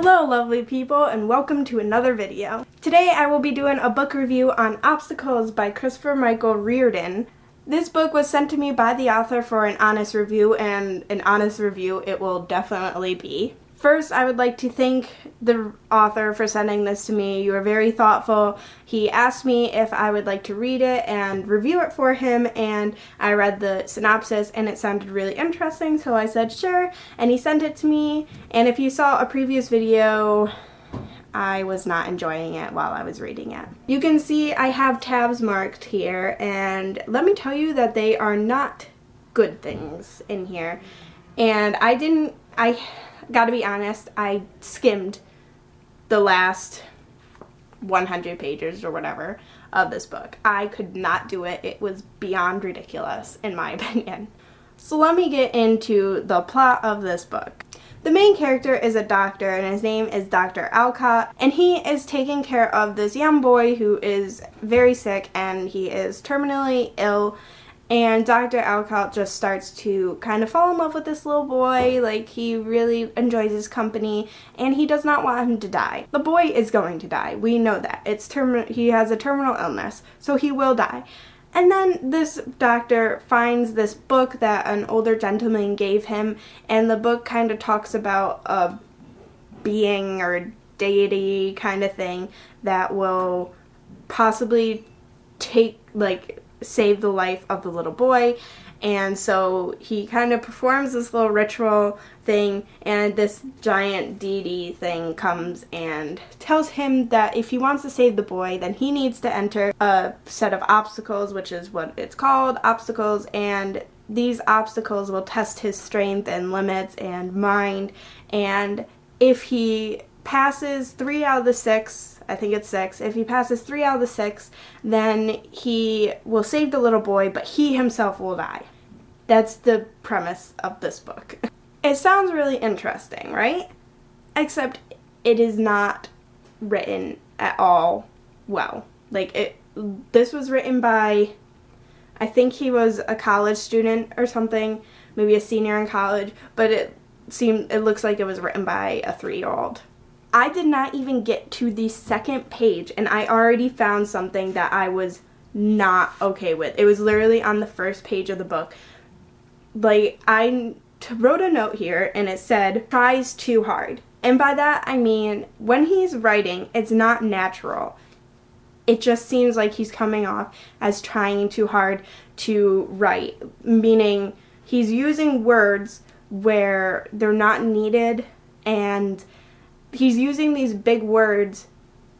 Hello lovely people and welcome to another video. Today I will be doing a book review on Obstacles by Christopher Reardon. This book was sent to me by the author for an honest review, and an honest review it will definitely be. First, I would like to thank the author for sending this to me. You were very thoughtful. He asked me if I would like to read it and review it for him, and I read the synopsis and it sounded really interesting, so I said sure, and he sent it to me. And if you saw a previous video, I was not enjoying it while I was reading it. You can see I have tabs marked here, and let me tell you that they are not good things in here. And I gotta be honest, I skimmed the last 100 pages or whatever of this book. I could not do it. It was beyond ridiculous in my opinion. So let me get into the plot of this book. The main character is a doctor, and his name is Dr. Alcott, and he is taking care of this young boy who is very sick and he is terminally ill. And Dr. Alcott just starts to kind of fall in love with this little boy. Like, he really enjoys his company, and he does not want him to die. The boy is going to die. We know that. He has a terminal illness, so he will die. And then this doctor finds this book that an older gentleman gave him, and the book kind of talks about a being or deity kind of thing that will possibly save the life of the little boy. And so he kind of performs this little ritual thing, and this giant deity thing comes and tells him that if he wants to save the boy, then he needs to enter a set of obstacles, which is what it's called, obstacles, and these obstacles will test his strength and limits and mind. And if he passes 3 out of the 6, I think it's 6. If he passes 3 out of the 6, then he will save the little boy, but he himself will die. That's the premise of this book. It sounds really interesting, right? Except it is not written at all well. This was written by, I think he was a college student or something, maybe a senior in college, but it looks like it was written by a 3-year-old. I did not even get to the second page, and I already found something that I was not okay with. It was literally on the first page of the book. I wrote a note here, and it said, tries too hard. And by that, I mean, when he's writing, it's not natural. It just seems like he's coming off as trying too hard to write, meaning he's using words where they're not needed, and he's using these big words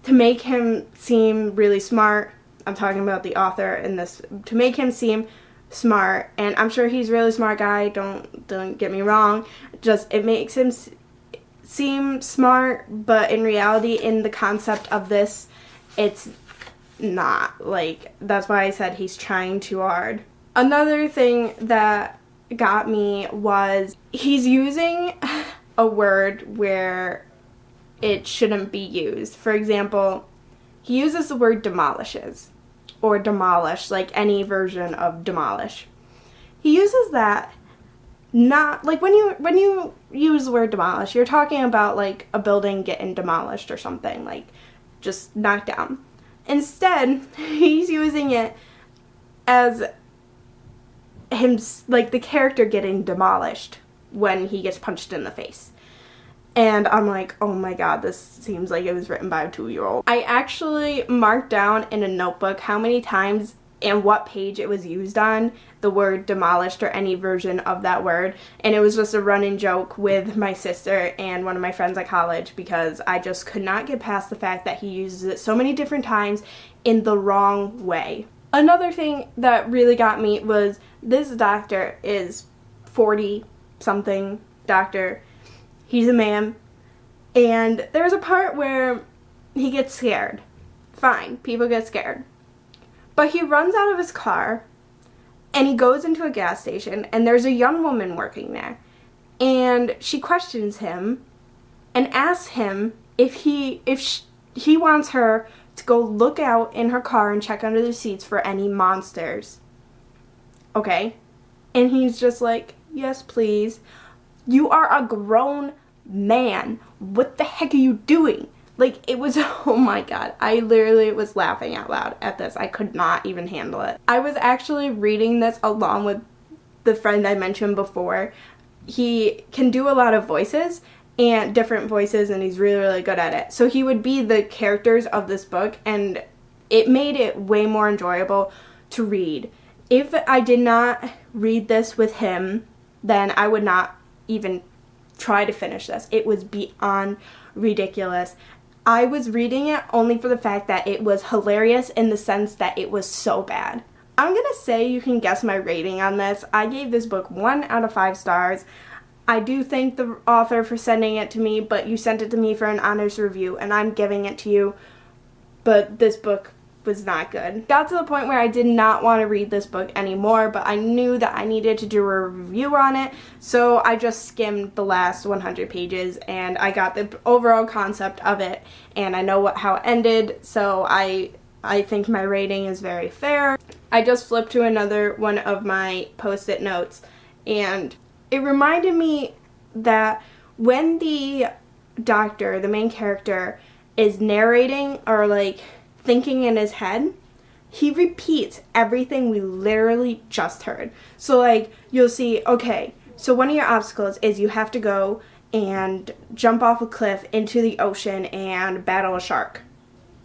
to make him seem really smart. I'm talking about the author in this, to make him seem smart, and I'm sure he's a really smart guy, don't get me wrong, just it makes him seem smart, but in reality, in the concept of this, it's not. That's why I said he's trying too hard. Another thing that got me was he's using a word where it shouldn't be used. For example, he uses the word demolishes, or demolish, like any version of demolish. He uses that not, when you use the word demolish, you're talking about a building getting demolished or something, just knocked down. Instead, he's using it as the character getting demolished when he gets punched in the face. And I'm like, oh my god, this seems like it was written by a 2-year-old. I actually marked down in a notebook how many times and what page it was used on, the word demolished or any version of that word. And it was just a running joke with my sister and one of my friends at college, because I just could not get past the fact that he uses it so many different times in the wrong way. Another thing that really got me was this doctor is 40-something doctor. He's a man, and there's a part where he gets scared. Fine, people get scared. But he runs out of his car, and he goes into a gas station, and there's a young woman working there. And she questions him and asks him if he wants her to go look out in her car and check under the seats for any monsters. Okay? And he's just like, yes, please. You are a grown man, what the heck are you doing? Like, it was, oh my god, I literally was laughing out loud at this. I could not even handle it. I was actually reading this along with the friend I mentioned before. He can do a lot of voices, and different voices, and he's really, really good at it. So he would be the characters of this book, and it made it way more enjoyable to read. If I did not read this with him, then I would not even try to finish this. It was beyond ridiculous. I was reading it only for the fact that it was hilarious in the sense that it was so bad. I'm gonna say you can guess my rating on this. I gave this book 1 out of 5 stars. I do thank the author for sending it to me, but you sent it to me for an honest review, and I'm giving it to you. But this book was not good. Got to the point where I did not want to read this book anymore, but I knew that I needed to do a review on it, so I just skimmed the last 100 pages, and I got the overall concept of it, and I know how it ended, so I think my rating is very fair. I just flipped to another one of my post-it notes, and it reminded me that when the doctor, the main character, is narrating or like thinking in his head, he repeats everything we literally just heard. So like you'll see, okay, so one of your obstacles is you have to go and jump off a cliff into the ocean and battle a shark.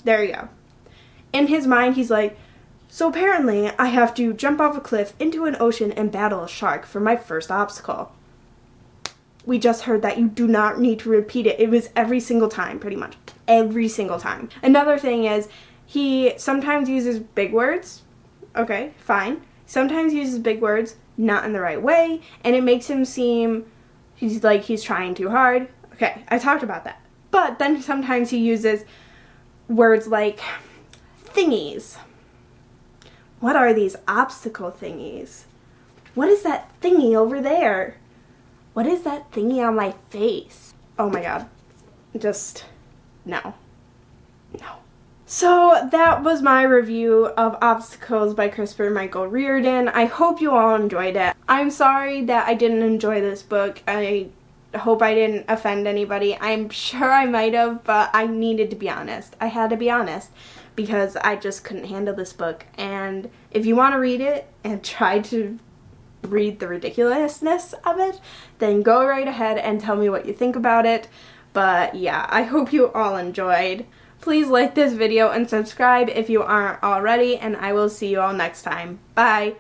There you go. In his mind, he's like, so apparently I have to jump off a cliff into an ocean and battle a shark for my first obstacle. We just heard that. You do not need to repeat it. It was every single time, pretty much. Every single time. Another thing is, he sometimes uses big words. Okay, fine. Sometimes uses big words, not in the right way, and it makes him seem he's trying too hard. Okay, I talked about that. But then sometimes he uses words like thingies. What are these obstacle thingies? What is that thingy over there? What is that thingy on my face? Oh my god. Just, no. No. So that was my review of Obstacles by Christopher Michael Reardon. I hope you all enjoyed it. I'm sorry that I didn't enjoy this book. I hope I didn't offend anybody. I'm sure I might have, but I needed to be honest. I had to be honest because I just couldn't handle this book. And if you want to read it and try to read the ridiculousness of it, then go right ahead and tell me what you think about it. But yeah, I hope you all enjoyed. Please like this video and subscribe if you aren't already, and I will see you all next time. Bye!